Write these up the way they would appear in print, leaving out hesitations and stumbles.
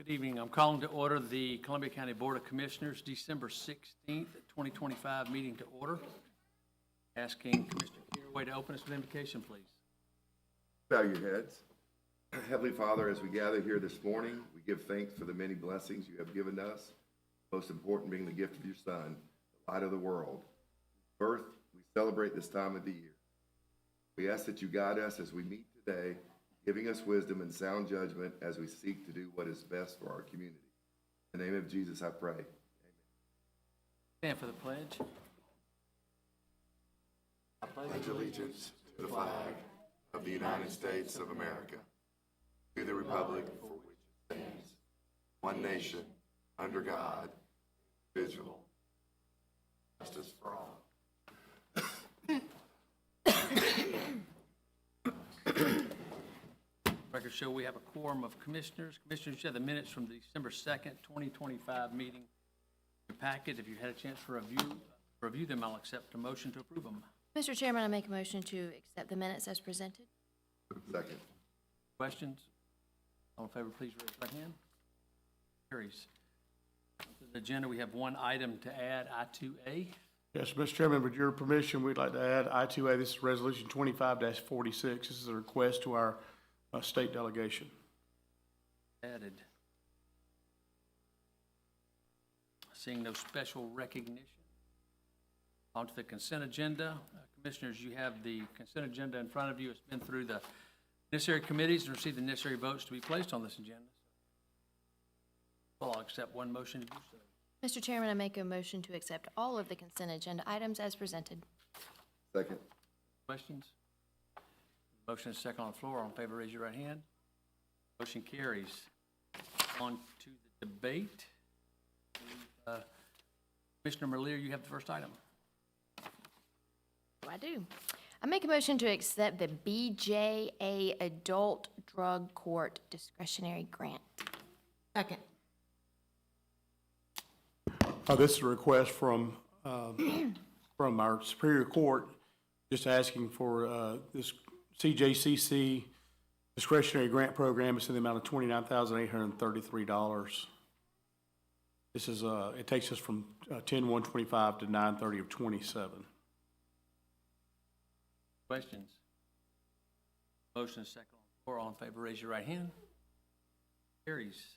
Good evening. I'm calling to order the Columbia County Board of Commissioners, December 16th, 2025 meeting to order. Asking Commissioner Caraway to open us with invocation, please. Bow your heads. Heavenly Father, as we gather here this morning, we give thanks for the many blessings you have given us, most important being the gift of your Son, the light of the world. Birth, we celebrate this time of the year. We ask that you guide us as we meet today, giving us wisdom and sound judgment as we seek to do what is best for our community. In the name of Jesus, I pray. Amen. Stand for the pledge. I pledge allegiance to the flag of the United States of America, to the republic for which it stands, one nation, under God, indivisible, justice for all. Records show we have a quorum of commissioners. Commissioners, you have the minutes from the December 2nd, 2025 meeting. Your packet, if you had a chance to review them, I'll accept a motion to approve them. Mr. Chairman, I make a motion to accept the minutes as presented. Second. Questions? All in favor, please raise your right hand. Carries. To the agenda, we have one item to add, I-2A. Yes, Mr. Chairman, with your permission, we'd like to add I-2A. This is Resolution 25-46. This is a request to our state delegation. Added. Seeing no special recognition. On to the consent agenda. Commissioners, you have the consent agenda in front of you. It's been through the necessary committees and received the necessary votes to be placed on this agenda. Well, I'll accept one motion to do so. Mr. Chairman, I make a motion to accept all of the consent agenda items as presented. Second. Questions? Motion is second on the floor. All in favor, raise your right hand. Motion carries. On to the debate. Commissioner Merlier, you have the first item. I do. I make a motion to accept the BJA Adult Drug Court Discretionary Grant. Second. This is a request from our Superior Court, just asking for this CJCC discretionary grant program. It's in the amount of $29,833. This is it takes us from 10/1/25 to 9/30/27. Questions? Motion is second on the floor. All in favor, raise your right hand. Carries.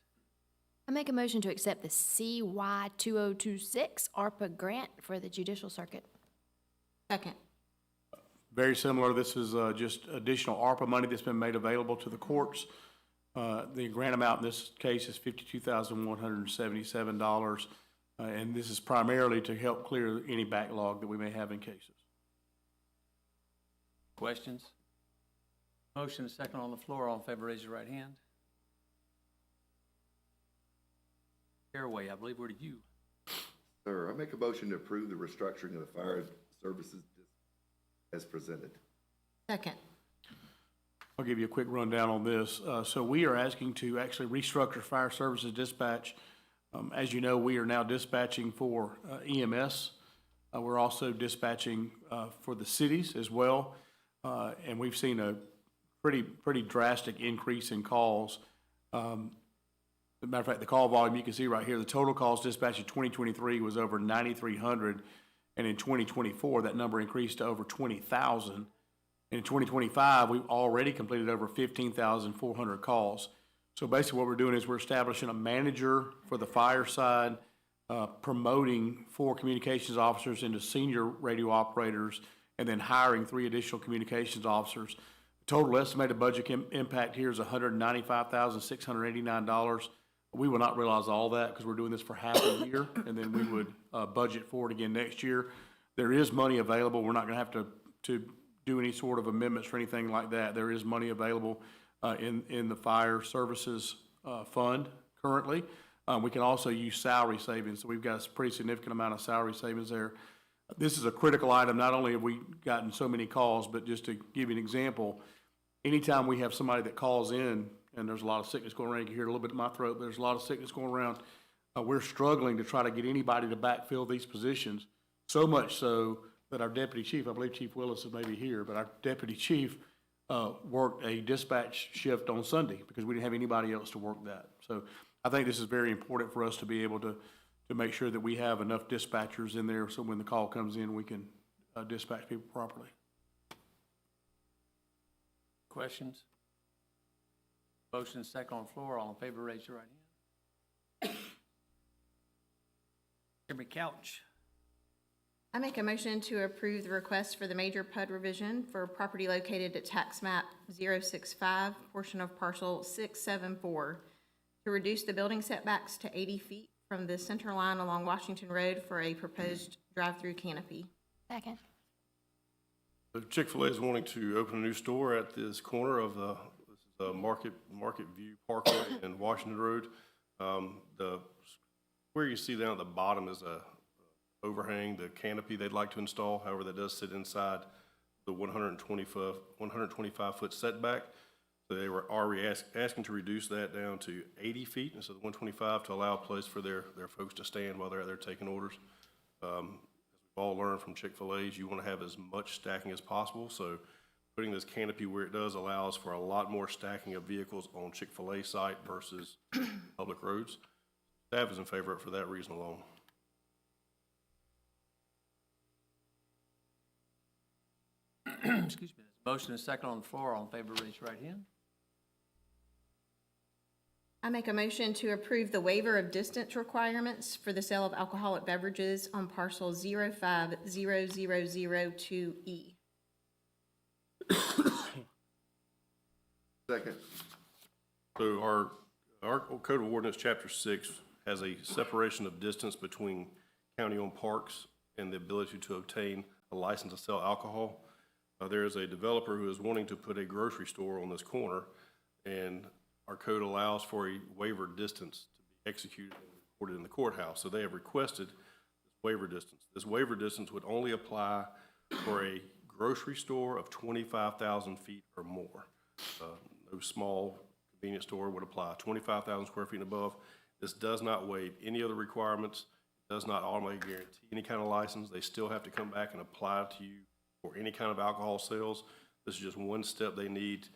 I make a motion to accept the CY 2026 ARPA grant for the Judicial Circuit. Second. Very similar. This is just additional ARPA money that's been made available to the courts. The grant amount in this case is $52,177, and this is primarily to help clear any backlog that we may have in cases. Questions? Motion is second on the floor. All in favor, raise your right hand. Caraway, I believe we're to you. Sir, I make a motion to approve the restructuring of the fire services as presented. Second. I'll give you a quick rundown on this. So we are asking to actually restructure fire services dispatch. As you know, we are now dispatching for EMS. We're also dispatching for the cities as well. And we've seen a pretty drastic increase in calls. As a matter of fact, the call volume, you can see right here, the total calls dispatched in 2023 was over 9,300. And in 2024, that number increased to over 20,000. And in 2025, we've already completed over 15,400 calls. So basically what we're doing is we're establishing a manager for the fire side, promoting 4 communications officers into senior radio operators, and then hiring 3 additional communications officers. The total estimated budget impact here is $195,689. We will not realize all that because we're doing this for half a year, and then we would budget for it again next year. There is money available. We're not going to have to do any sort of amendments or anything like that. There is money available in the fire services fund currently. We can also use salary savings. So we've got a pretty significant amount of salary savings there. This is a critical item. Not only have we gotten so many calls, but just to give you an example, anytime we have somebody that calls in and there's a lot of sickness going around, you can hear a little bit in my throat, but there's a lot of sickness going around, we're struggling to try to get anybody to backfill these positions, so much so that our deputy chief, I believe Chief Willis is maybe here, but our deputy chief worked a dispatch shift on Sunday because we didn't have anybody else to work that. So I think this is very important for us to be able to make sure that we have enough dispatchers in there, so when the call comes in, we can dispatch people properly. Questions? Motion second on the floor. All in favor, raise your right hand. Chairman Couch. I make a motion to approve the request for the major PUD revision for property located at tax map 065, portion of parcel 674, to reduce the building setbacks to 80 feet from the center line along Washington Road for a proposed drive-through canopy. Second. So Chick-fil-A is wanting to open a new store at this corner of the Market View Parkway and Washington Road. The square you see down at the bottom is a overhang, the canopy they'd like to install. However, that does sit inside the 125-foot setback. So they are asking to reduce that down to 80 feet instead of 125 to allow a place for their folks to stand while they're out there taking orders. As we've all learned from Chick-fil-A's, you want to have as much stacking as possible. So putting this canopy where it does allows for a lot more stacking of vehicles on Chick-fil-A site versus public roads. Staff is in favor of it for that reason alone. Excuse me. There's a motion and second on the floor. All in favor, raise your right hand. I make a motion to approve the waiver of distance requirements for the sale of alcoholic beverages on parcel 05002E. Second. So our Code of Ordinance, Chapter 6, has a separation of distance between county-owned parks and the ability to obtain a license to sell alcohol. There is a developer who is wanting to put a grocery store on this corner, and our code allows for a waiver distance to be executed and recorded in the courthouse. So they have requested this waiver distance. This waiver distance would only apply for a grocery store of 25,000 feet or more. No small convenience store would apply. 25,000 square feet and above. This does not waive any other requirements. It does not automatically guarantee any kind of license. They still have to come back and apply to you for any kind of alcohol sales. This is just one step they need to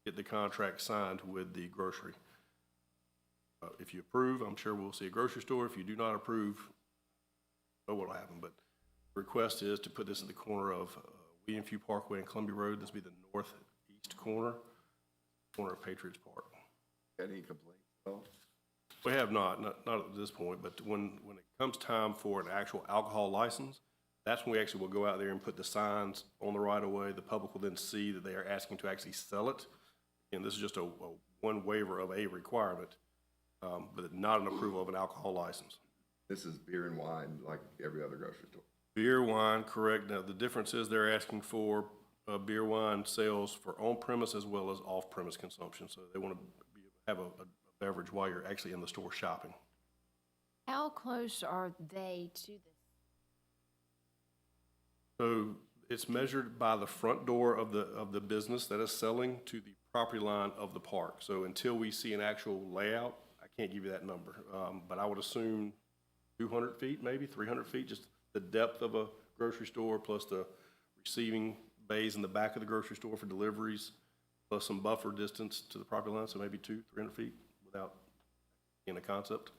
get the contract signed with the grocery. If you approve, I'm sure we'll see a grocery store. If you do not approve, I don't know what will happen, but the request is to put this at the corner of William Few Parkway and Columbia Road. This will be the northeast corner of Patriots Park. Got any complaints? No? We have not at this point, but when it comes time for an actual alcohol license, that's when we actually will go out there and put the signs on the right of way. The public will then see that they are asking to actually sell it. And this is just a one waiver of a requirement, but not an approval of an alcohol license. This is beer and wine like every other grocery store. Beer, wine, correct. Now, the difference is they're asking for beer, wine sales for on-premise as well as off-premise consumption. So they want to have a beverage while you're actually in the store shopping. How close are they to this? So it's measured by the front door of the business that is selling to the property line of the park. So until we see an actual layout, I can't give you that number. But I would assume 200 feet, maybe 300 feet, just the depth of a grocery store plus the receiving bays in the back of the grocery store for deliveries, plus some buffer distance to the property line, so maybe 200-300 feet without being a concept.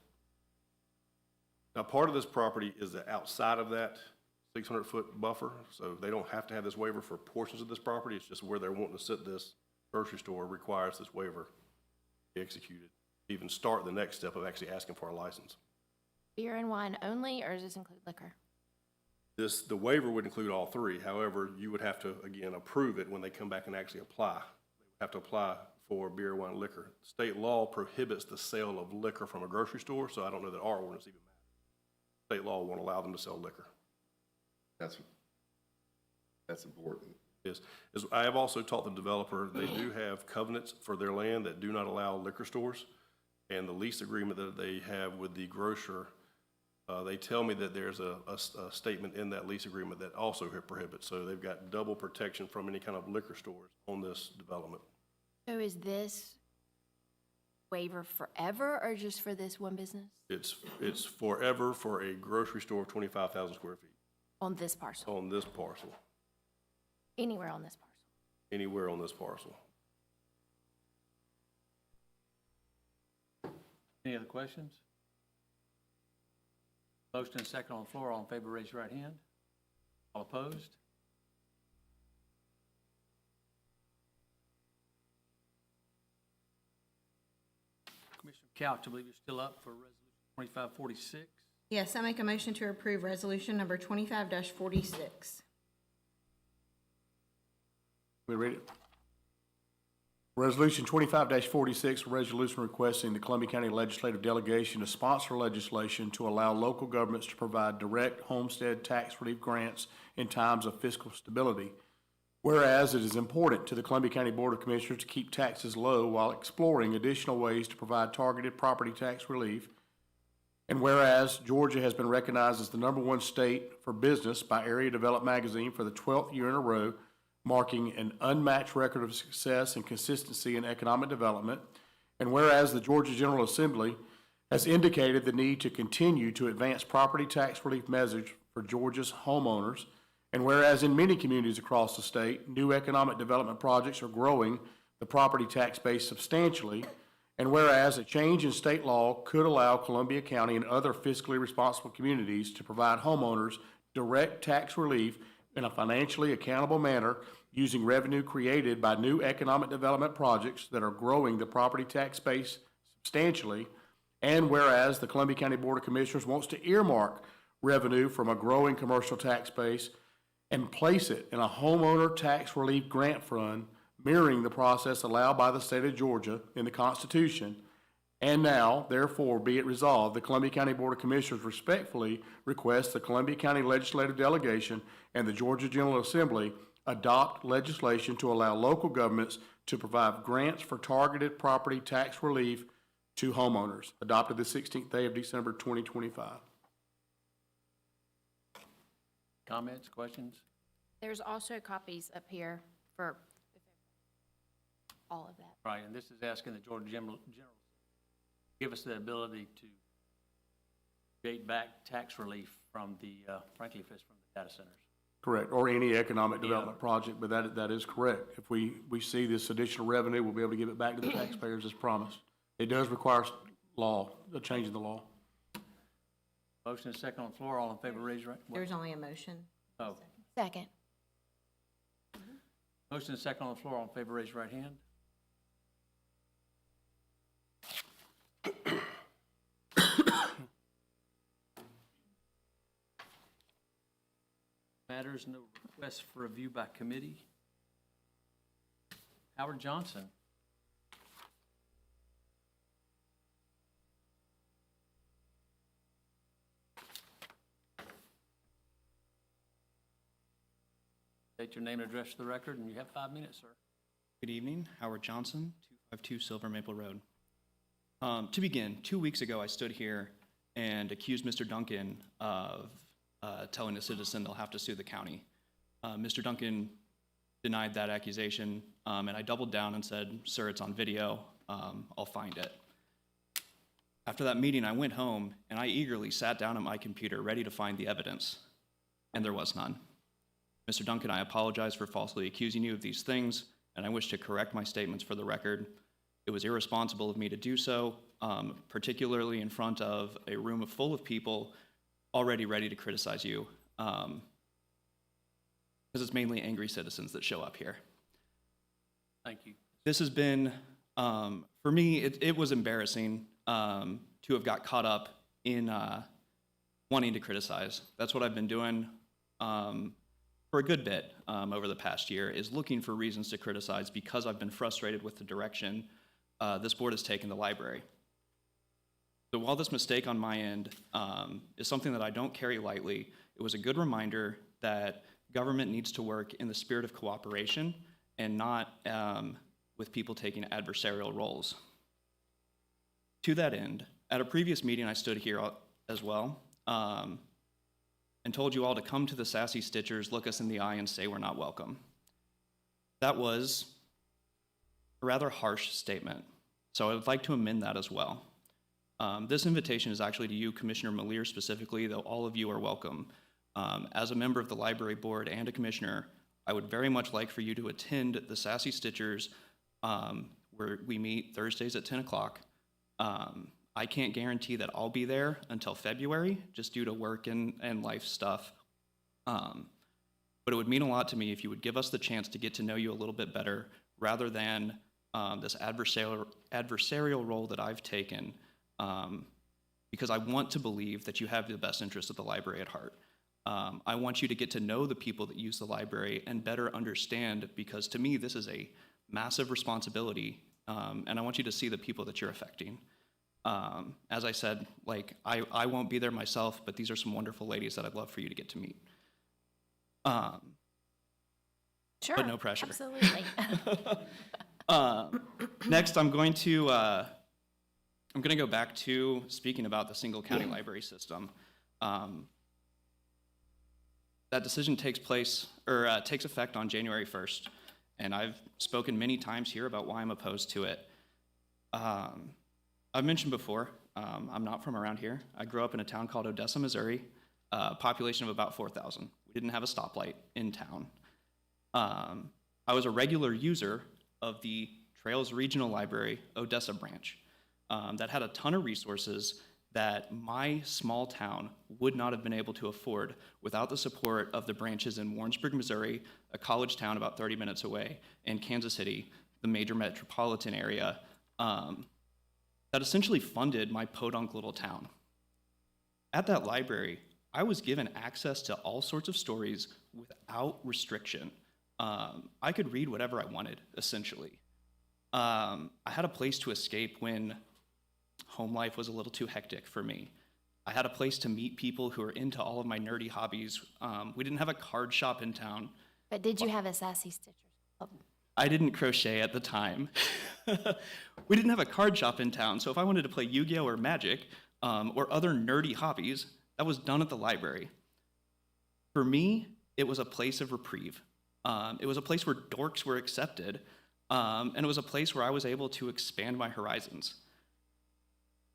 Now, part of this property is outside of that 600-foot buffer, so they don't have to have this waiver for portions of this property. It's just where they're wanting to sit this grocery store requires this waiver to be executed, to even start the next step of actually asking for a license. Beer and wine only, or does this include liquor? The waiver would include all three. However, you would have to, again, approve it when they come back and actually apply. They would have to apply for beer, wine, liquor. State law prohibits the sale of liquor from a grocery store, so I don't know that our ordinance even matters. State law won't allow them to sell liquor. That's important. Yes. As I have also taught the developer, they do have covenants for their land that do not allow liquor stores. And the lease agreement that they have with the grocer, they tell me that there's a statement in that lease agreement that also prohibits. So they've got double protection from any kind of liquor stores on this development. So is this waiver forever, or just for this one business It's forever for a grocery store of 25,000 square feet on this parcel? on this parcel, Anywhere on this parcel? anywhere on this parcel. Any other questions? Motion and second on the floor. All in favor, raise your right hand. All opposed? Commissioner Couch, I believe you're still up for Resolution 2546. Yes, I make a motion to approve resolution number 25-46. We read it. Resolution 25-46, a resolution requesting the Columbia County Legislative Delegation to sponsor legislation to allow local governments to provide direct homestead tax relief grants in times of fiscal stability. Whereas it is important to the Columbia County Board of Commissioners to keep taxes low while exploring additional ways to provide targeted property tax relief. And whereas Georgia has been recognized as the #1 state for business by Area Developed Magazine for the 12th year in a row, marking an unmatched record of success and consistency in economic development. And whereas the Georgia General Assembly has indicated the need to continue to advance property tax relief measures for Georgia's homeowners. And whereas in many communities across the state, new economic development projects are growing the property tax base substantially. And whereas a change in state law could allow Columbia County and other fiscally responsible communities to provide homeowners direct tax relief in a financially accountable manner using revenue created by new economic development projects that are growing the property tax base substantially. And whereas the Columbia County Board of Commissioners wants to earmark revenue from a growing commercial tax base and place it in a homeowner tax relief grant fund, mirroring the process allowed by the state of Georgia in the Constitution. And now, therefore, be it resolved, the Columbia County Board of Commissioners respectfully request the Columbia County Legislative Delegation and the Georgia General Assembly adopt legislation to allow local governments to provide grants for targeted property tax relief to homeowners, adopted the 16th day of December 2025. Comments, questions? There's also copies up here for all of that. Right, and this is asking the Georgia General give us the ability to create back tax relief from the, frankly, if it's from the data centers. Correct, or any economic development project, but that is correct. If we see this additional revenue, we'll be able to give it back to the taxpayers as promised. It does require law, a change in the law. Motion and second on the floor. All in favor, raise your right. There's only a motion. Oh, Second. motion and second on the floor. All in favor, raise your right hand. Matters, no requests for review by committee. Howard Johnson. State your name and address for the record, and you have 5 minutes, sir. Good evening, Howard Johnson, 252 Silver Maple Road. To begin, 2 weeks ago, I stood here and accused Mr. Duncan of telling a citizen they'll have to sue the county. Mr. Duncan denied that accusation, and I doubled down and said, "Sir, it's on video. I'll find it." After that meeting, I went home, and I eagerly sat down at my computer, ready to find the evidence, and there was none. Mr. Duncan, I apologize for falsely accusing you of these things, and I wish to correct my statements for the record. It was irresponsible of me to do so, particularly in front of a room full of people already ready to criticize you, because it's mainly angry citizens that show up here. Thank you. This has been, for me, it was embarrassing to have got caught up in wanting to criticize. That's what I've been doing for a good bit over the past year, is looking for reasons to criticize because I've been frustrated with the direction this board has taken the library. So while this mistake on my end is something that I don't carry lightly, it was a good reminder that government needs to work in the spirit of cooperation and not with people taking adversarial roles. To that end, at a previous meeting, I stood here as well and told you all to come to the Sassy Stitchers, look us in the eye, and say we're not welcome. That was a rather harsh statement, so I would like to amend that as well. This invitation is actually to you, Commissioner Malier specifically, though all of you are welcome. As a member of the library board and a commissioner, I would very much like for you to attend the Sassy Stitchers, where we meet Thursdays at 10 o'clock. I can't guarantee that I'll be there until February, just due to work and life stuff. But it would mean a lot to me if you would give us the chance to get to know you a little bit better, rather than this adversarial role that I've taken, because I want to believe that you have the best interest of the library at heart. I want you to get to know the people that use the library and better understand, because to me, this is a massive responsibility, and I want you to see the people that you're affecting. As I said, like, I won't be there myself, but these are some wonderful ladies that I'd love for you to get to meet. Sure. But no pressure. Absolutely. Next, I'm going to go back to speaking about the single county library system. That decision takes effect on January 1st, and I've spoken many times here about why I'm opposed to it. I've mentioned before, I'm not from around here. I grew up in a town called Odessa, Missouri, population of about 4,000. We didn't have a stoplight in town. I was a regular user of the Trails Regional Library Odessa branch that had a ton of resources that my small town would not have been able to afford without the support of the branches in Warrensburg, Missouri, a college town about 30 minutes away, and Kansas City, the major metropolitan area, that essentially funded my podunk little town. At that library, I was given access to all sorts of stories without restriction. I could read whatever I wanted, essentially. I had a place to escape when home life was a little too hectic for me. I had a place to meet people who were into all of my nerdy hobbies. We didn't have a card shop in town. But did you have a Sassy Stitchers Club? I didn't crochet at the time. We didn't have a card shop in town, so if I wanted to play Yu-Gi-Oh! Or Magic, or other nerdy hobbies, that was done at the library. For me, it was a place of reprieve. It was a place where dorks were accepted, and it was a place where I was able to expand my horizons.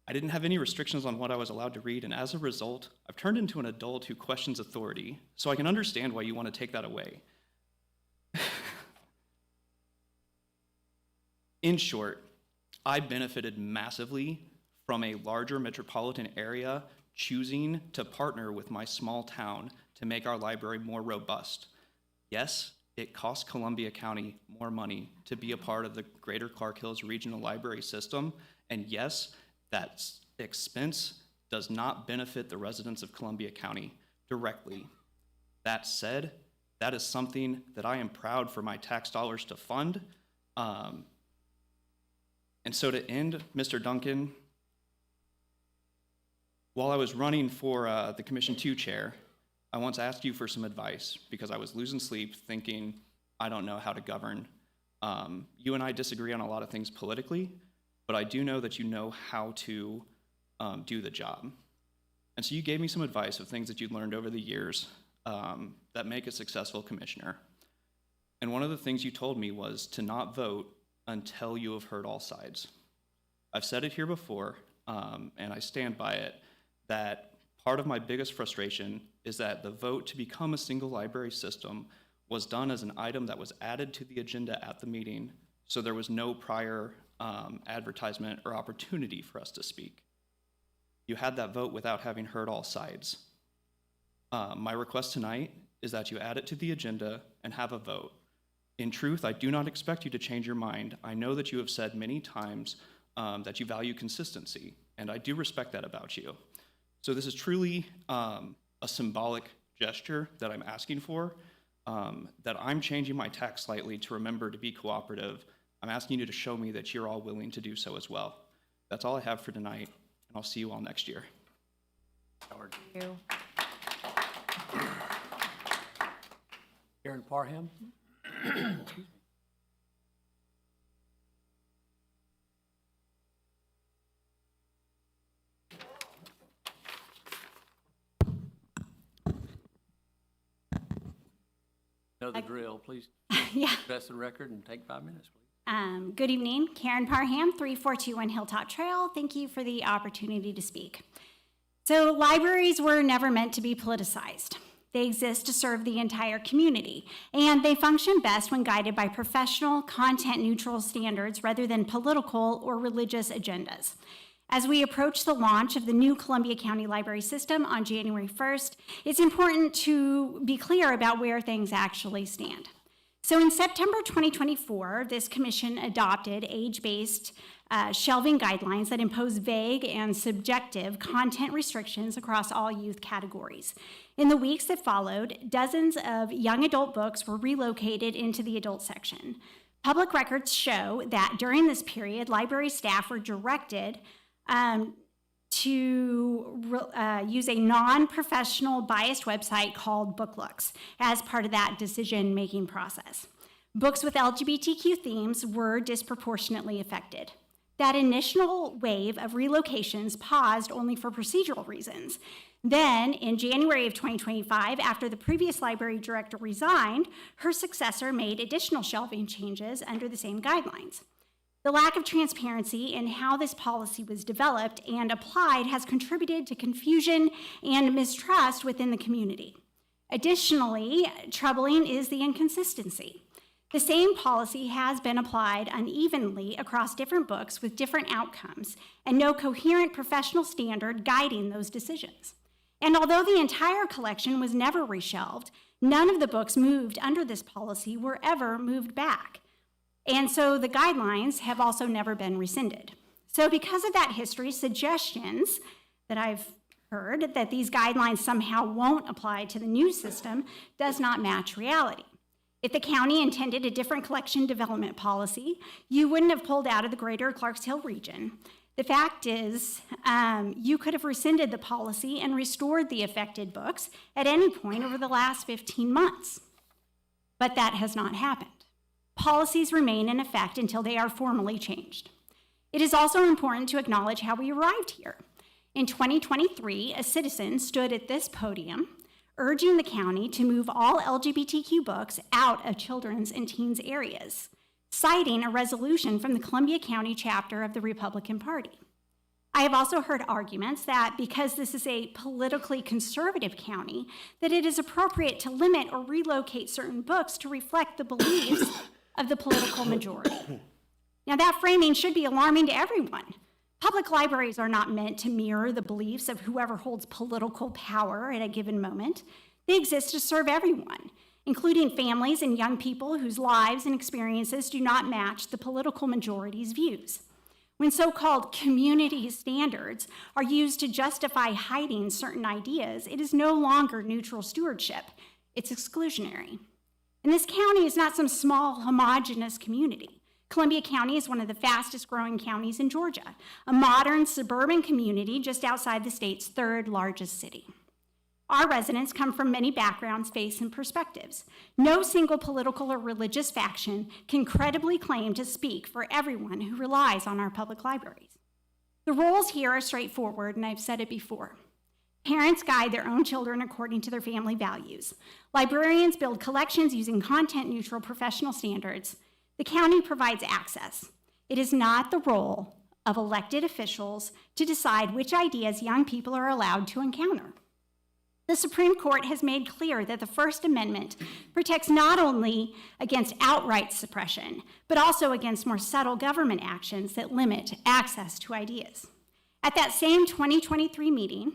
I didn't have any restrictions on what I was allowed to read, and as a result, I've turned into an adult who questions authority, so I can understand why you want to take that away. In short, I benefited massively from a larger metropolitan area choosing to partner with my small town to make our library more robust. Yes, it cost Columbia County more money to be a part of the Greater Clark Hills Regional Library System, and yes, that expense does not benefit the residents of Columbia County directly. That said, that is something that I am proud for my tax dollars to fund. And so to end, Mr. Duncan, while I was running for the Commission 2 chair, I once asked you for some advice because I was losing sleep thinking, I don't know how to govern. You and I disagree on a lot of things politically, but I do know that you know how to do the job. And so you gave me some advice of things that you'd learned over the years that make a successful commissioner. And one of the things you told me was to not vote until you have heard all sides. I've said it here before, and I stand by it, that part of my biggest frustration is that the vote to become a single library system was done as an item that was added to the agenda at the meeting, so there was no prior advertisement or opportunity for us to speak. You had that vote without having heard all sides. My request tonight is that you add it to the agenda and have a vote. In truth, I do not expect you to change your mind. I know that you have said many times that you value consistency, and I do respect that about you. So this is truly a symbolic gesture that I'm asking for, that I'm changing my tack slightly to remember to be cooperative. I'm asking you to show me that you're all willing to do so as well. That's all I have for tonight, and I'll see you all next year. Howard. You. Karen Parham. Know the drill. Please Yeah. address the record and take 5 minutes, please. Good evening, Karen Parham, 3421 Hilltop Trail. Thank you for the opportunity to speak. So libraries were never meant to be politicized. They exist to serve the entire community, and they function best when guided by professional, content-neutral standards rather than political or religious agendas. As we approach the launch of the new Columbia County Library System on January 1st, it's important to be clear about where things actually stand. So in September 2024, this commission adopted age-based shelving guidelines that impose vague and subjective content restrictions across all youth categories. In the weeks that followed, dozens of young adult books were relocated into the adult section. Public records show that during this period, library staff were directed to use a non-professional biased website called BookLooks as part of that decision-making process. Books with LGBTQ themes were disproportionately affected. That initial wave of relocations paused only for procedural reasons. Then, in January of 2025, after the previous library director resigned, her successor made additional shelving changes under the same guidelines. The lack of transparency in how this policy was developed and applied has contributed to confusion and mistrust within the community. Additionally, troubling is the inconsistency. The same policy has been applied unevenly across different books with different outcomes and no coherent professional standard guiding those decisions. And although the entire collection was never reshelved, none of the books moved under this policy were ever moved back. And so the guidelines have also never been rescinded. So because of that history, suggestions that I've heard that these guidelines somehow won't apply to the new system does not match reality. If the county intended a different collection development policy, you wouldn't have pulled out of the greater Clarks Hill region. The fact is, you could have rescinded the policy and restored the affected books at any point over the last 15 months. But that has not happened. Policies remain in effect until they are formally changed. It is also important to acknowledge how we arrived here. In 2023, a citizen stood at this podium urging the county to move all LGBTQ books out of children's and teens areas, citing a resolution from the Columbia County chapter of the Republican Party. I have also heard arguments that because this is a politically conservative county, that it is appropriate to limit or relocate certain books to reflect the beliefs of the political majority. Now, that framing should be alarming to everyone. Public libraries are not meant to mirror the beliefs of whoever holds political power at a given moment. They exist to serve everyone, including families and young people whose lives and experiences do not match the political majority's views. When so-called community standards are used to justify hiding certain ideas, it is no longer neutral stewardship. It's exclusionary. And this county is not some small, homogeneous community. Columbia County is one of the fastest growing counties in Georgia, a modern suburban community just outside the state's third largest city. Our residents come from many backgrounds, faiths, and perspectives. No single political or religious faction can credibly claim to speak for everyone who relies on our public libraries. The rules here are straightforward, and I've said it before. Parents guide their own children according to their family values. Librarians build collections using content-neutral professional standards. The county provides access. It is not the role of elected officials to decide which ideas young people are allowed to encounter. The Supreme Court has made clear that the First Amendment protects not only against outright suppression, but also against more subtle government actions that limit access to ideas. At that same 2023 meeting,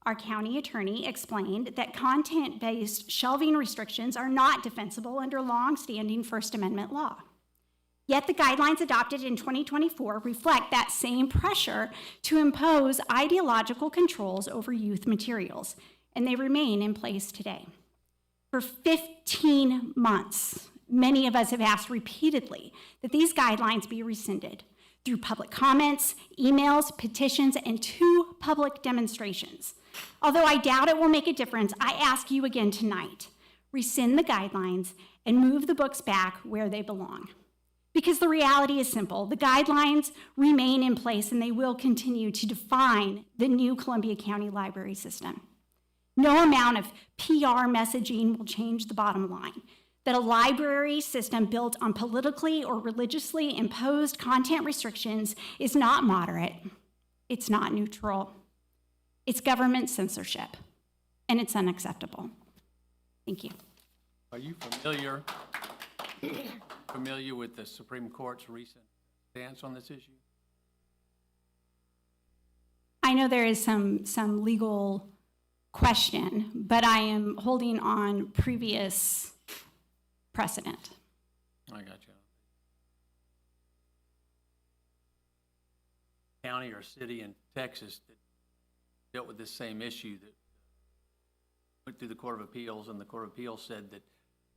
our county attorney explained that content-based shelving restrictions are not defensible under long-standing First Amendment law. Yet the guidelines adopted in 2024 reflect that same pressure to impose ideological controls over youth materials, and they remain in place today. For 15 months, many of us have asked repeatedly that these guidelines be rescinded through public comments, emails, petitions, and 2 public demonstrations. Although I doubt it will make a difference, I ask you again tonight, rescind the guidelines and move the books back where they belong. Because the reality is simple, the guidelines remain in place and they will continue to define the new Columbia County Library System. No amount of PR messaging will change the bottom line, that a library system built on politically or religiously imposed content restrictions is not moderate, it's not neutral, it's government censorship, and it's unacceptable. Thank you. Are you familiar with the Supreme Court's recent stance on this issue? I know there is some legal question, but I am holding on previous precedent. I got you. County or city in Texas that dealt with this same issue that went through the Court of Appeals, and the Court of Appeals said that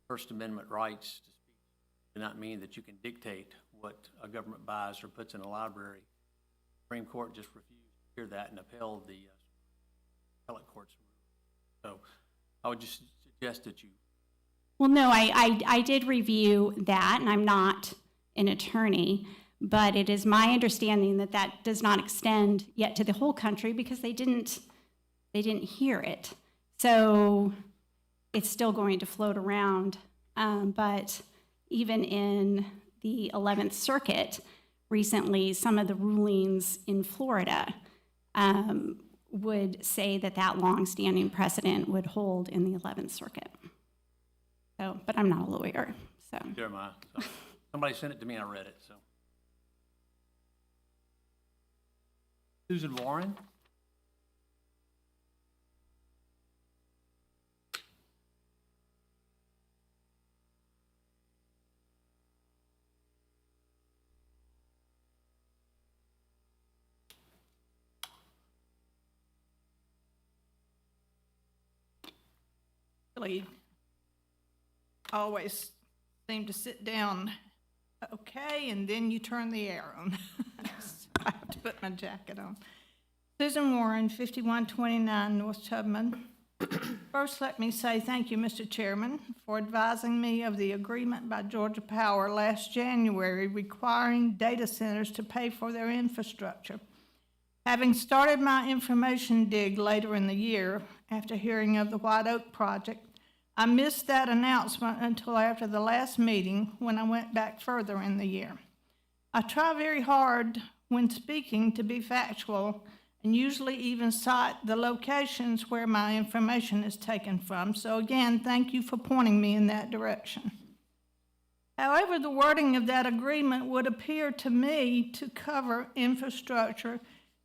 First Amendment rights to speech do not mean that you can dictate what a government buys or puts in a library. Supreme Court just refused to hear that and upheld the appellate court's ruling. So I would just suggest that you Well, no, I did review that, and I'm not an attorney, but it is my understanding that that does not extend yet to the whole country because they didn't hear it. So it's still going to float around. But even in the 11th Circuit recently, some of the rulings in Florida would say that that longstanding precedent would hold in the 11th Circuit. So, but I'm not a lawyer, so. Jeremiah. So, somebody sent it to me and I read it, so. Susan Warren? Really always seem to sit down okay, and then you turn the air on. So I have to put my jacket on. Susan Warren, 5129 North Tubman. First, let me say thank you, Mr. Chairman, for advising me of the agreement by Georgia Power last January requiring data centers to pay for their infrastructure. Having started my information dig later in the year after hearing of the White Oak project, I missed that announcement until after the last meeting when I went back further in the year. I try very hard when speaking to be factual and usually even cite the locations where my information is taken from. So again, thank you for pointing me in that direction. However, the wording of that agreement would appear to me to cover infrastructure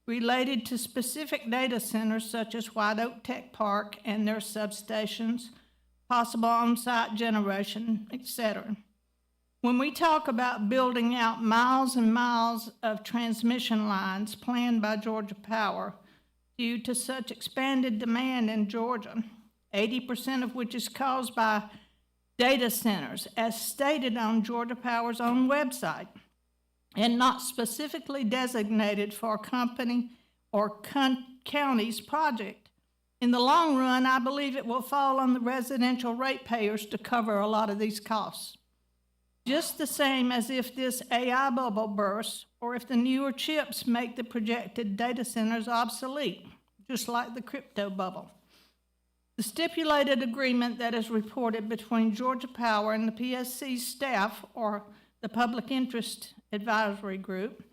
related to specific data centers such as White Oak Tech Park and their substations, possible on-site generation, etc. When we talk about building out miles and miles of transmission lines planned by Georgia Power due to such expanded demand in Georgia, 80% of which is caused by data centers, as stated on Georgia Power's own website, and not specifically designated for a company or county's project. In the long run, I believe it will fall on the residential ratepayers to cover a lot of these costs. Just the same as if this AI bubble bursts or if the newer chips make the projected data centers obsolete, just like the crypto bubble. The stipulated agreement that is reported between Georgia Power and the PSC staff, or the Public Interest Advisory Group,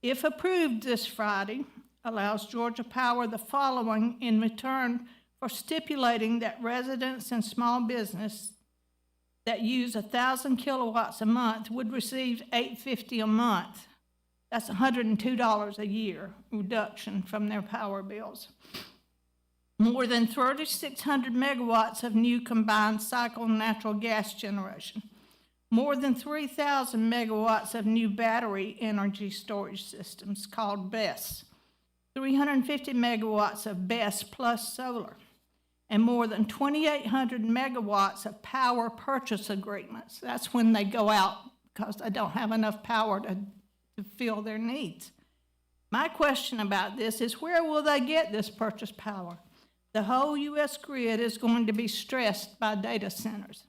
if approved this Friday, allows Georgia Power the following in return for stipulating that residents and small business that use 1,000 kilowatts a month would receive $850 a month. That's $102 a year reduction from their power bills. More than 3,600 megawatts of new combined cycle natural gas generation. More than 3,000 megawatts of new battery energy storage systems called BESS. 350 megawatts of BESS plus solar, and more than 2,800 megawatts of power purchase agreements. That's when they go out because they don't have enough power to fill their needs. My question about this is, where will they get this purchase power? The whole U.S. grid is going to be stressed by data centers.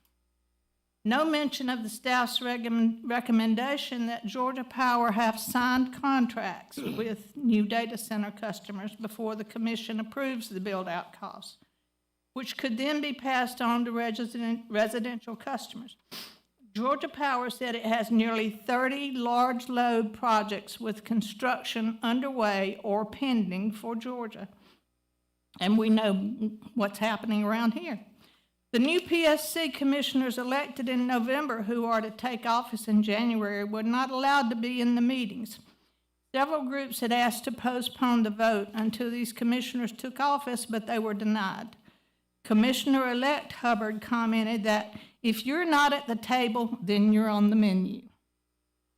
No mention of the staff's recommendation that Georgia Power have signed contracts with new data center customers before the commission approves the build-out costs, which could then be passed on to residential customers. Georgia Power said it has nearly 30 large load projects with construction underway or pending for Georgia. And we know what's happening around here. The new PSC commissioners elected in November, who are to take office in January, were not allowed to be in the meetings. Several groups had asked to postpone the vote until these commissioners took office, but they were denied. Commissioner-elect Hubbard commented that if you're not at the table, then you're on the menu.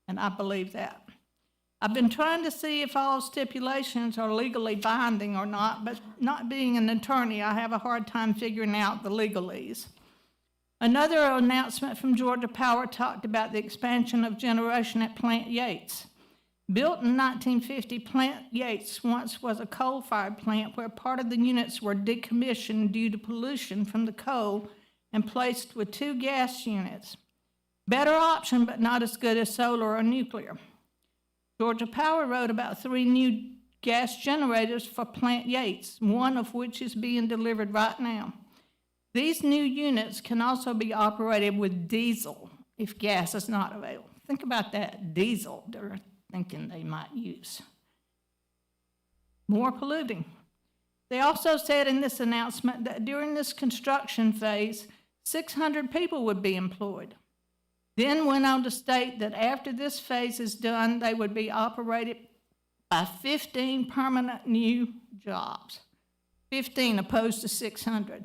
And I believe that. I've been trying to see if all stipulations are legally binding or not, but not being an attorney, I have a hard time figuring out the legalese. Another announcement from Georgia Power talked about the expansion of generation at Plant Yates. Built in 1950, Plant Yates once was a coal-fired plant where part of the units were decommissioned due to pollution from the coal and placed with 2 gas units. Better option, but not as good as solar or nuclear. Georgia Power wrote about 3 new gas generators for Plant Yates, one of which is being delivered right now. These new units can also be operated with diesel if gas is not available. Think about that, diesel they're thinking they might use. More polluting. They also said in this announcement that during this construction phase, 600 people would be employed. Then went on to state that after this phase is done, they would be operated by 15 permanent new jobs. 15 opposed to 600.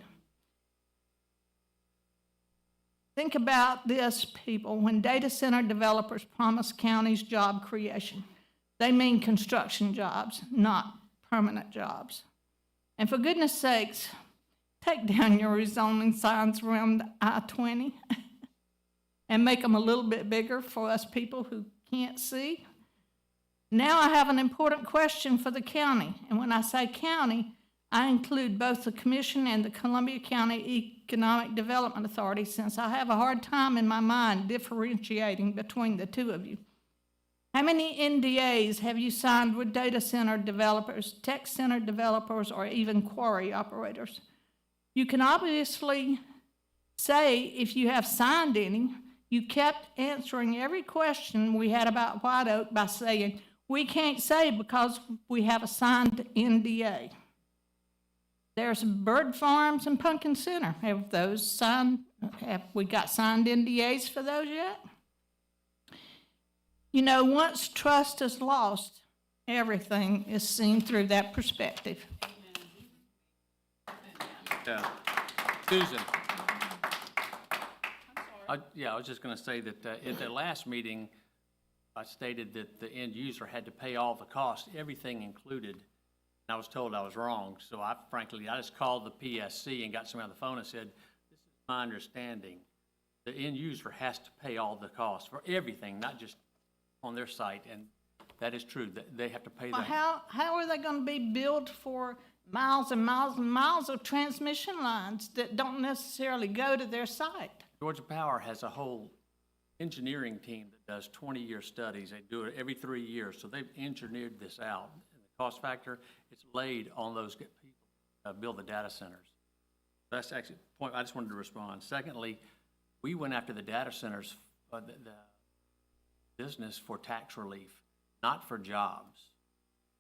Think about this, people. When data center developers promise counties job creation, they mean construction jobs, not permanent jobs. And for goodness sakes, take down your rezoning signs around I-20 and make them a little bit bigger for us people who can't see. Now I have an important question for the county. And when I say county, I include both the Commission and the Columbia County Economic Development Authority, since I have a hard time in my mind differentiating between the two of you. How many NDAs have you signed with data center developers, tech center developers, or even quarry operators? You can obviously say if you have signed any. You kept answering every question we had about White Oak by saying, we can't say because we have a signed NDA. There's Bird Farms and Pumpkin Center. Have we got signed NDAs for those yet? You know, once trust is lost, everything is seen through that perspective. Yeah. Susan? I was just going to say that at the last meeting, I stated that the end user had to pay all the costs, everything included. And I was told I was wrong. So I just called the PSC and got somebody on the phone and said, this is my understanding. The end user has to pay all the costs for everything, not just on their site. And that is true, that they have to pay Well, that. how are they going to be billed for miles and miles and miles of transmission lines that don't necessarily go to their site? Georgia Power has a whole engineering team that does 20-year studies. They do it every 3 years, so they've engineered this out. And the cost factor, it's laid on those people build the data centers. That's actually the point I just wanted to respond. Secondly, we went after the data centers, the business for tax relief, not for jobs.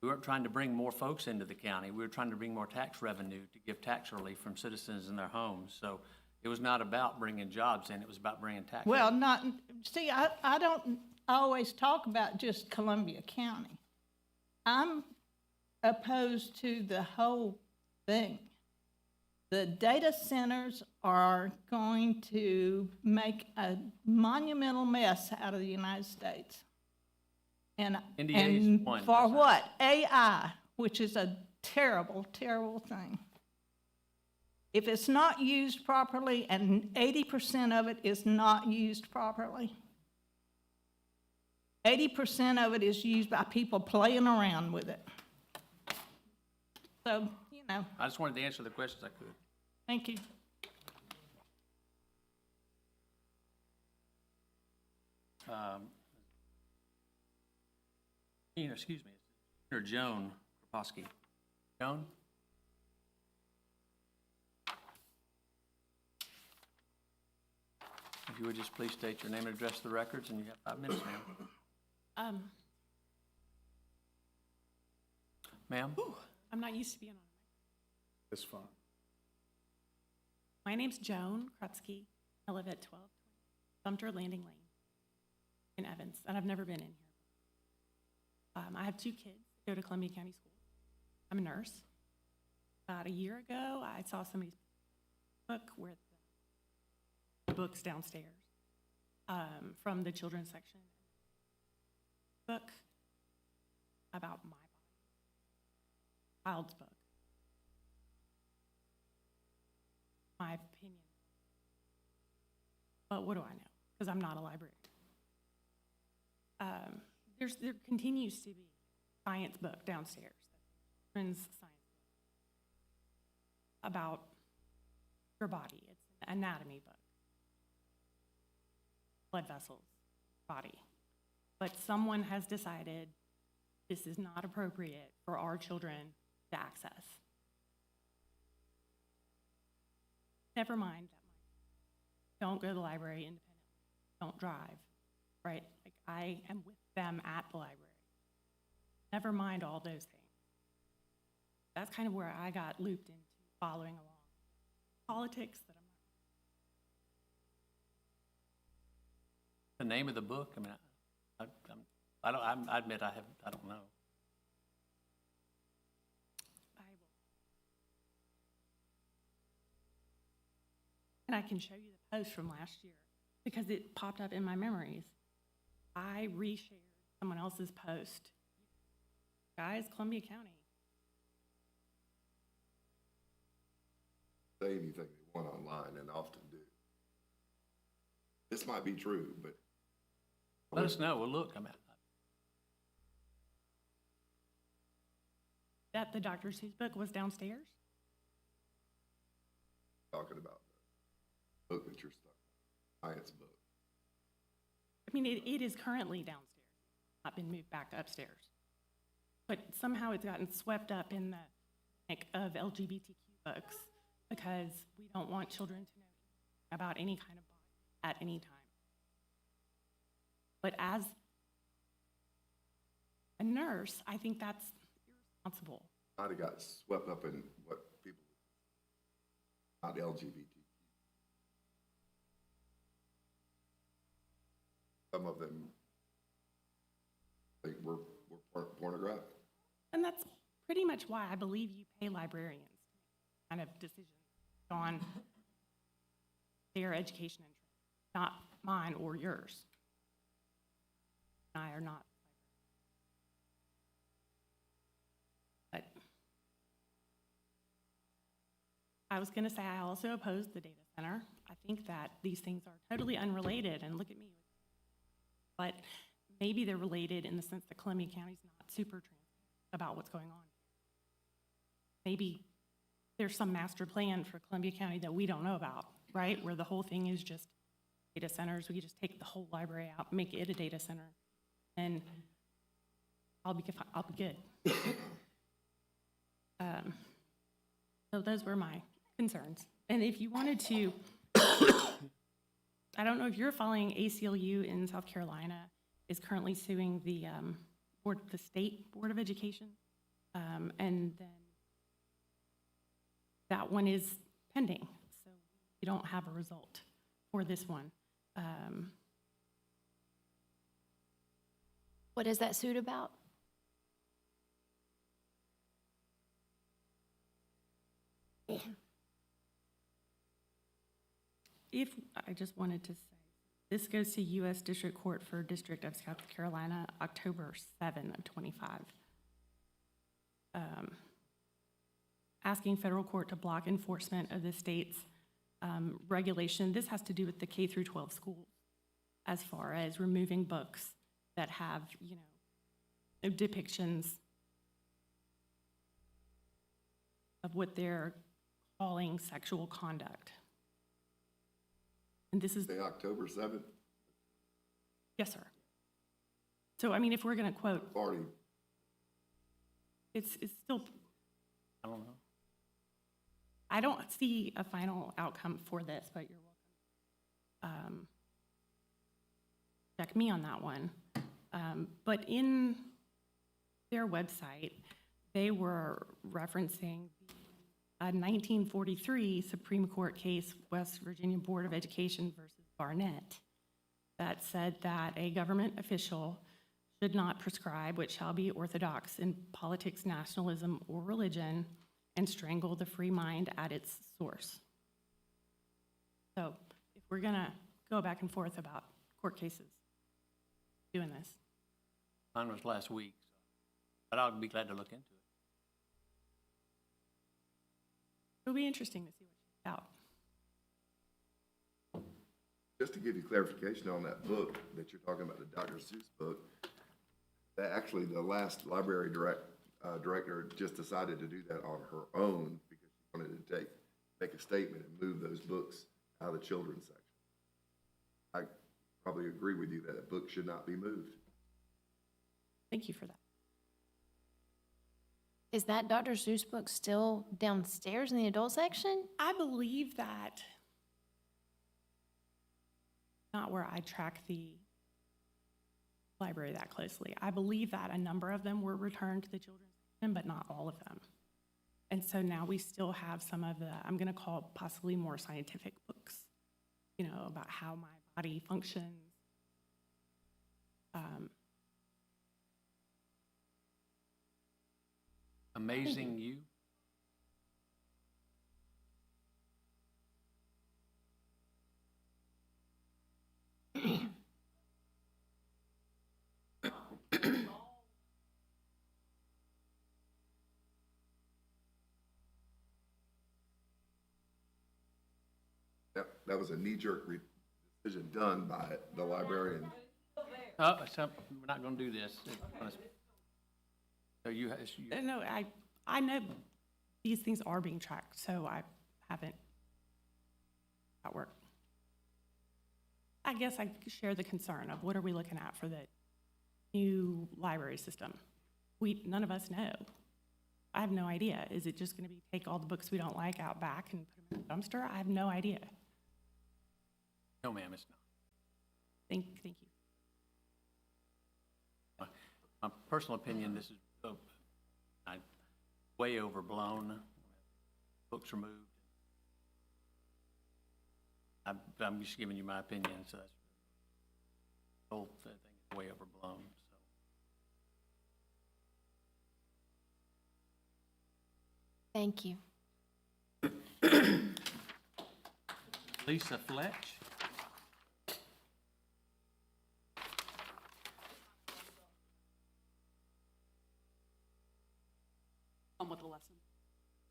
We weren't trying to bring more folks into the county. We were trying to bring more tax revenue to give tax relief from citizens in their homes. So it was not about bringing jobs in, it was about bringing tax. Well, I don't always talk about just Columbia County. I'm opposed to the whole thing. The data centers are going to make a monumental mess out of the United States. And one. for what? AI, which is a terrible, terrible thing. If it's not used properly, and 80% of it is not used properly, 80% of it is used by people playing around with it. So, you know, I just wanted to answer the questions I could. thank you. Excuse me, or Joan Kropowski. Joan? If you would just please state your name and address the records, and you have 5 minutes, ma'am. Ma'am? I'm not used to being on. That's fine. My name's Joan Krutsky. I live at 1220 Sumter Landing Lane in Evans, and I've never been in here. I have 2 kids that go to Columbia County Schools. I'm a nurse. About a year ago, I saw somebody's book where the books downstairs from the children's section. Book about my body, child's book. My opinion. But what do I know? Because I'm not a librarian. There continues to be a science book downstairs, children's science book about your body. It's an anatomy book, blood vessels, body. But someone has decided this is not appropriate for our children to access. Never mind that don't go to the library independently, don't drive, right? Like, I am with them at the library. Never mind all those things. That's kind of where I got looped into following along. Politics that I'm not. The name of the book, I mean, I admit I don't know. Bible. And I can show you the post from last year because it popped up in my memories. I reshared someone else's post. Guys, Columbia County. Say anything they want online, and often do. This might be true, but Let us know, we'll look, I mean, That the Dr. Seuss book was downstairs? talking about the book that you're studying, science book. I mean, it is currently downstairs, not been moved back upstairs. But somehow it's gotten swept up in the panic of LGBTQ books because we don't want children to know about any kind of body at any time. But as a nurse, I think that's irresponsible. Might have got swept up in what people, not LGBT. Some of them think we're pornographic. And that's pretty much why I believe you pay librarians to make kind of decisions on their education interest, not mine or yours. I are not. But I was going to say I also oppose the data center. I think that these things are totally unrelated, and look at me. But maybe they're related in the sense that Columbia County's not super transparent about what's going on. Maybe there's some master plan for Columbia County that we don't know about, right? Where the whole thing is just data centers. We could just take the whole library out, make it a data center, and I'll be good. So those were my concerns. And if you wanted to, I don't know if you're following, ACLU in South Carolina is currently suing the the State Board of Education. And then that one is pending. So we don't have a result for this one. What is that suit about? If, I just wanted to say, this goes to U.S. District Court for District of South Carolina, October 7 of 25. Asking federal court to block enforcement of the state's regulation. This has to do with the K through 12 schools as far as removing books that have, depictions of what they're calling sexual conduct. And this is, Say October 7th, yes, sir. So, I mean, if we're going to quote, already, it's still, I don't know. I don't see a final outcome for this, but you're welcome. Check me on that one. But in their website, they were referencing a 1943 Supreme Court case, West Virginia Board of Education versus Barnett, that said that a government official should not prescribe what shall be orthodox in politics, nationalism, or religion, and strangle the free mind at its source. So if we're gonna go back and forth about court cases, doing this. Mine was last week, but I'll be glad to look into it. It'll be interesting to see what's out. Just to give you clarification on that book that you're talking about, the Dr. Seuss book, that actually the last library director just decided to do that on her own because she wanted to make a statement and move those books out of the children's section. I probably agree with you that a book should not be moved. Thank you for that. Is that Dr. Seuss book still downstairs in the adult section? I believe that, not where I track the library that closely, I believe that a number of them were returned to the children's section, but not all of them. And so now we still have some of the, I'm gonna call possibly more scientific books, you know, about how my body functions. Amazing You. That was a knee-jerk decision done by the librarian. Oh, we're not gonna do this. So you, No, I know these things are being tracked, so I haven't at work. I guess I share the concern of what are we looking at for the new library system? None of us know. I have no idea. Is it just gonna be take all the books we don't like out back and put them in the dumpster? I have no idea. no, ma'am, it's not. Thank you. My personal opinion, this is way overblown. Books removed. I'm just giving you my opinion, so that's, the whole thing is way overblown, so. Thank you. Lisa Fletch? Come with a lesson.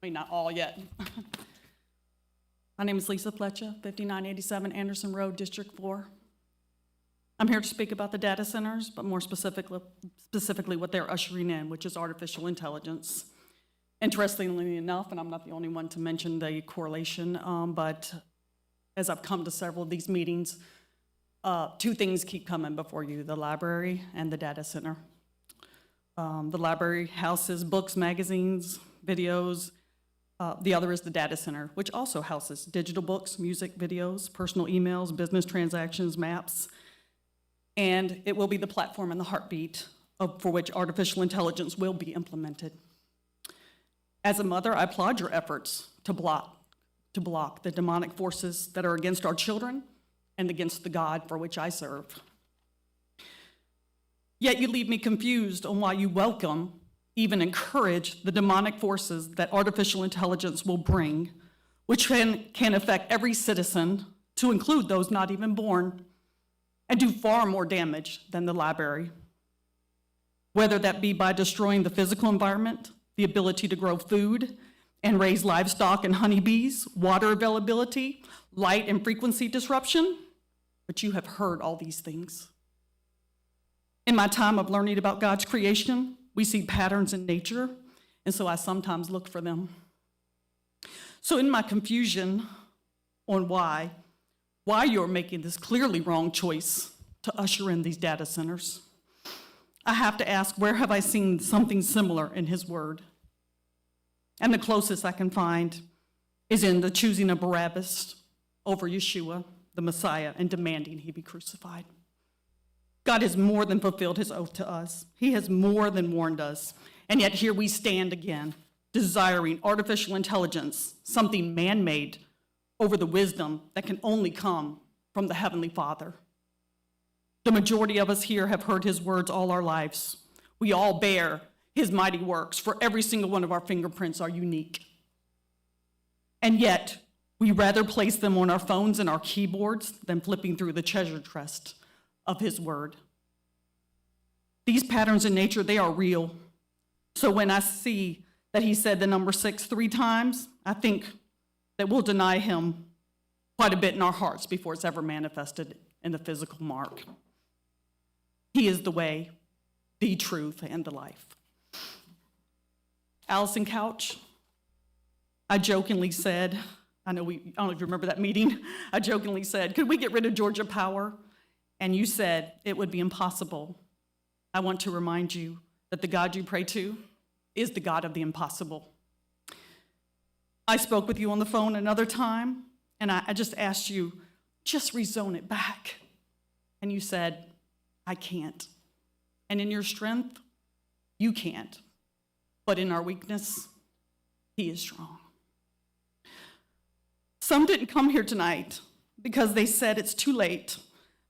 I mean, not all yet. My name is Lisa Fletcher, 5987 Anderson Road, District 4. I'm here to speak about the data centers, but more specifically what they're ushering in, which is artificial intelligence. Interestingly enough, and I'm not the only one to mention the correlation, but as I've come to several of these meetings, two things keep coming before you, the library and the data center. The library houses books, magazines, videos. The other is the data center, which also houses digital books, music, videos, personal emails, business transactions, maps. And it will be the platform and the heartbeat for which artificial intelligence will be implemented. As a mother, I applaud your efforts to block the demonic forces that are against our children and against the God for which I serve. Yet you leave me confused on why you welcome, even encourage, the demonic forces that artificial intelligence will bring, which can affect every citizen, to include those not even born, and do far more damage than the library. Whether that be by destroying the physical environment, the ability to grow food and raise livestock and honeybees, water availability, light and frequency disruption, but you have heard all these things. In my time of learning about God's creation, we see patterns in nature, and so I sometimes look for them. So in my confusion on why you're making this clearly wrong choice to usher in these data centers, I have to ask, where have I seen something similar in His Word? And the closest I can find is in the choosing of Barabbas over Yeshua, the Messiah, and demanding He be crucified. God has more than fulfilled His oath to us. He has more than warned us. And yet here we stand again, desiring artificial intelligence, something man-made, over the wisdom that can only come from the Heavenly Father. The majority of us here have heard his words all our lives. We all bear his mighty works, for every single one of our fingerprints are unique. And yet, we rather place them on our phones and our keyboards than flipping through the treasure chest of his word. These patterns in nature, they are real. So when I see that he said the number 6 3 times, I think that we'll deny him quite a bit in our hearts before it's ever manifested in the physical mark. He is the way, the truth, and the life. Allison Couch, I jokingly said, I don't know if you remember that meeting, I jokingly said, could we get rid of Georgia Power? And you said it would be impossible. I want to remind you that the God you pray to is the God of the impossible. I spoke with you on the phone another time, and I just asked you, just rezone it back. And you said, I can't. And in your strength, you can't. But in our weakness, he is strong. Some didn't come here tonight because they said it's too late.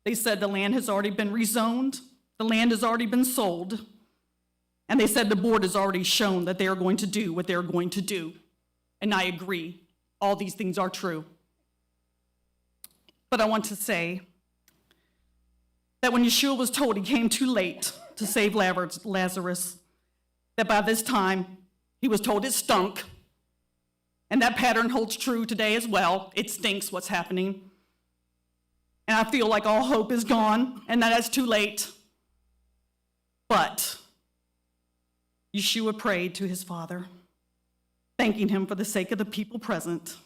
They said the land has already been rezoned, the land has already been sold, and they said the board has already shown that they are going to do what they're going to do. And I agree, all these things are true. But I want to say that when Yeshua was told he came too late to save Lazarus, that by this time he was told it stunk. And that pattern holds true today as well. It stinks what's happening. And I feel like all hope is gone and that it's too late. But Yeshua prayed to his Father, thanking him for the sake of the people present,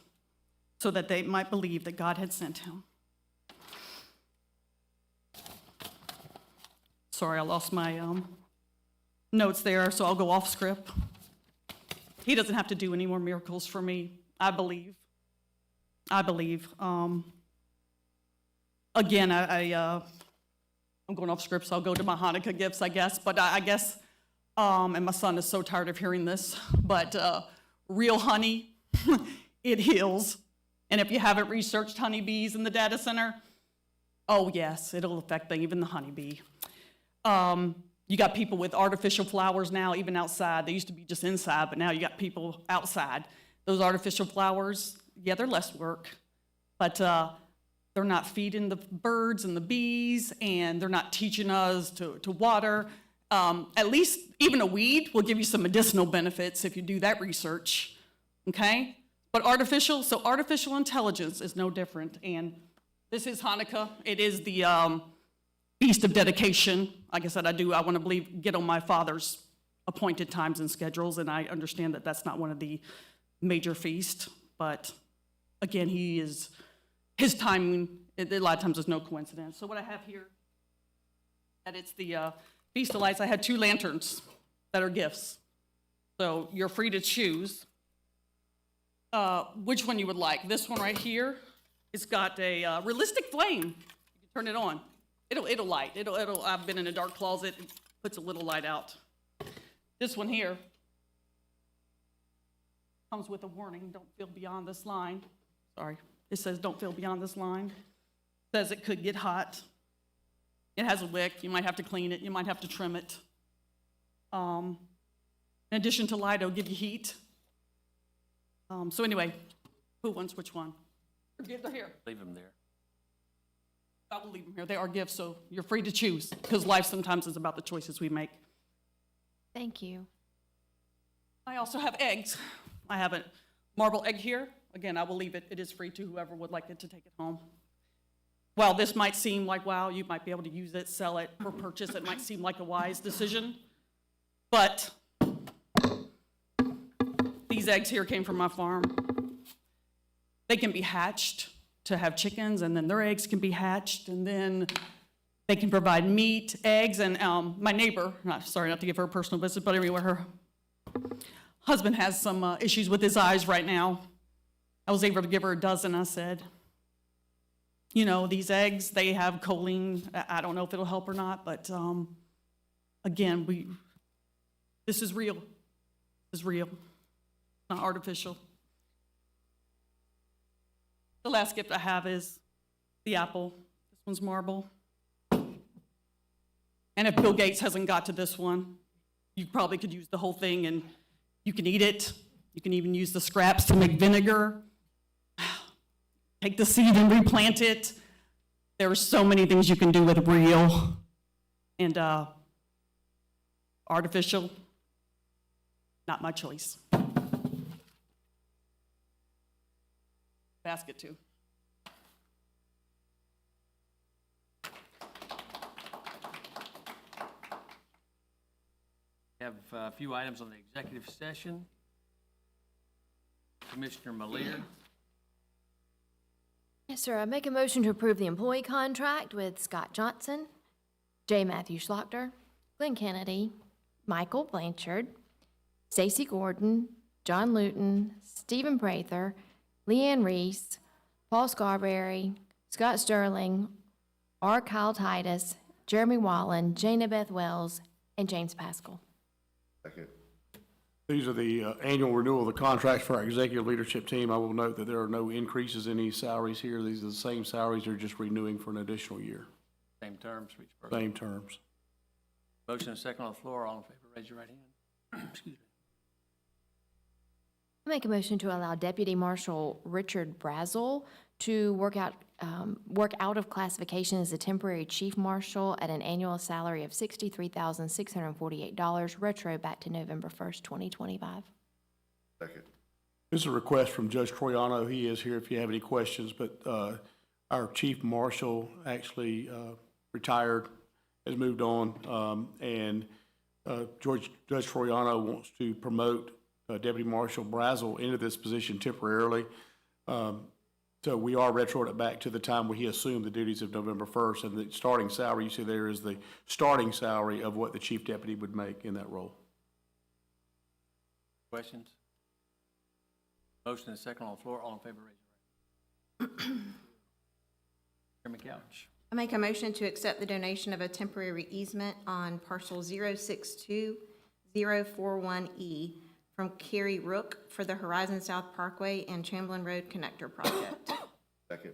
so that they might believe that God had sent him. Sorry, I lost my notes there, so I'll go off script. He doesn't have to do any more miracles for me, I believe. Again, I'm going off script, so I'll go to my Hanukkah gifts, I guess. But I guess, and my son is so tired of hearing this, but real honey, it heals. And if you haven't researched honeybees in the data center, oh yes, it'll affect even the honeybee. You got people with artificial flowers now, even outside. They used to be just inside, but now you got people outside. Those artificial flowers, yeah, they're less work, but they're not feeding the birds and the bees, and they're not teaching us to water. At least even a weed will give you some medicinal benefits if you do that research, okay? But artificial intelligence is no different, and this is Hanukkah. It is the Feast of Dedication. Like I said, I want to believe, get on my Father's appointed times and schedules, and I understand that that's not one of the major feasts, but again, his timing, a lot of times there's no coincidence. So what I have here, that it's the Feast of Lights. I had 2 lanterns that are gifts. So you're free to choose which one you would like. This one right here, it's got a realistic flame. You can turn it on. It'll light. I've been in a dark closet. It puts a little light out. This one here comes with a warning. Don't feel beyond this line. Sorry. It says don't feel beyond this line. It says it could get hot. It has a wick. You might have to clean it. You might have to trim it. In addition to light, it'll give you heat. So anyway, who wants which one? They're here. Leave them there. I will leave them here. They are gifts, so you're free to choose, because life sometimes is about the choices we make. Thank you. I also have eggs. I have a marble egg here. Again, I will leave it. It is free to whoever would like it to take it home. While this might seem like, wow, you might be able to use it, sell it, or purchase, it might seem like a wise decision. But these eggs here came from my farm. They can be hatched to have chickens, and then their eggs can be hatched, and then they can provide meat, eggs, and my neighbor, sorry not to give her a personal visit, but anyway, her husband has some issues with his eyes right now. I was able to give her a dozen. I said, you know, these eggs, they have choline. I don't know if it'll help or not, but again, this is real. This is real, not artificial. The last gift I have is the apple. This one's marble. And if Bill Gates hasn't got to this one, you probably could use the whole thing and you can eat it. You can even use the scraps to make vinegar. Take the seed and replant it. There are so many things you can do with real and artificial. Not my choice. Basket too. We have a few items on the executive session. Commissioner Malier. Yes, sir. I make a motion to approve the employee contract with Scott Johnson, J. Matthew Schlachter, Glenn Kennedy, Michael Blanchard, Stacy Gordon, John Luton, Stephen Prather, Leanne Reese, Paul Scarberry, Scott Sterling, R. Kyle Titus, Jeremy Wallen, Jana Beth Wells, and James Pascal. Second. These are the annual renewal of the contracts for our executive leadership team. I will note that there are no increases in any salaries here. These are the same salaries, they're just renewing for an additional year. Same terms for each person. Same terms. Motion and second on the floor. All in favor, raise your right hand. Excuse me. I make a motion to allow Deputy Marshal Richard Brazel to work out of classification as a temporary chief marshal at an annual salary of $63,648, retro back to November 1st, 2025. Second. This is a request from Judge Troiano. He is here if you have any questions, but our chief marshal actually retired, has moved on, and Judge Troiano wants to promote Deputy Marshal Brazel into this position temporarily. So we are retroing it back to the time where he assumed the duties of November 1st, and the starting salary you see there is the starting salary of what the chief deputy would make in that role. Questions? Motion and second on the floor. All in favor, raise your right hand. Chairman Couch. I make a motion to accept the donation of a temporary easement on parcel 062-041E from Kerry Rook for the Horizon South Parkway and Chamberlain Road Connector Project. Second.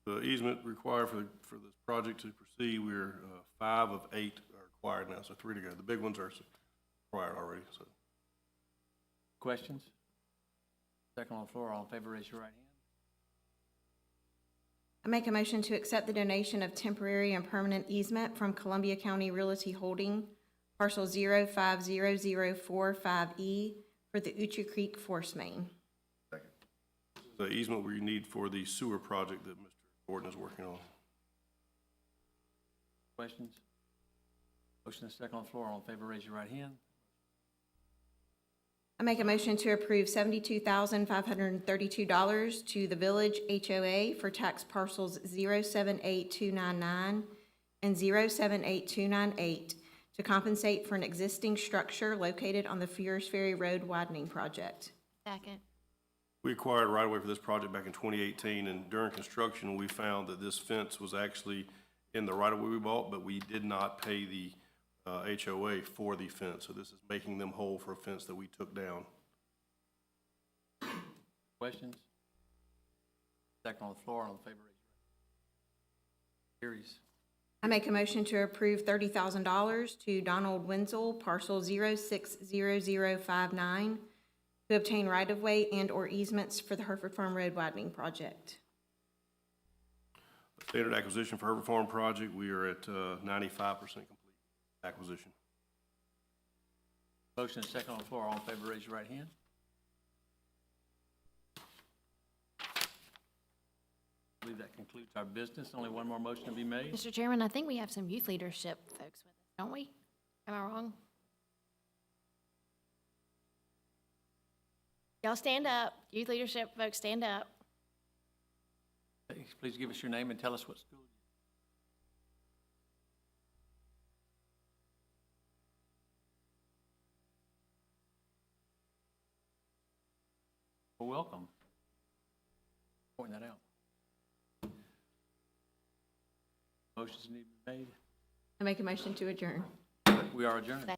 The easement required for this project to proceed, we're 5 of 8 are required now, so 3 to go. The big ones are required already, so. Questions? Second on the floor. All in favor, raise your right hand. I make a motion to accept the donation of temporary and permanent easement from Columbia County Realty Holding, parcel 050045E for the Ucha Creek Force Main. Second. The easement we need for the sewer project that Mr. Gordon is working on. Questions? Motion and second on the floor. All in favor, raise your right hand. I make a motion to approve $72,532 to the Village HOA for tax parcels 078299 and 078298 to compensate for an existing structure located on the Fures Ferry Road widening project. Second. We acquired right away for this project back in 2018, and during construction, we found that this fence was actually in the right of way we bought, but we did not pay the HOA for the fence. So this is making them whole for a fence that we took down. Questions? Second on the floor. All in favor, raise your right hand. Carries. I make a motion to approve $30,000 to Donald Wenzel, parcel 060059, to obtain right-of-way and/or easements for the Hereford Farm Road widening project. Standard acquisition for Hereford Farm project, we are at 95% complete acquisition. Motion and second on the floor. All in favor, raise your right hand. I believe that concludes our business. Only one more motion to be made. Mr. Chairman, I think we have some youth leadership folks with us, don't we? Am I wrong? Y'all stand up. Youth leadership folks, stand up. Please give us your name and tell us what school you Well, welcome. Point that out. Motions need to be made. I make a motion to adjourn. We are adjourned.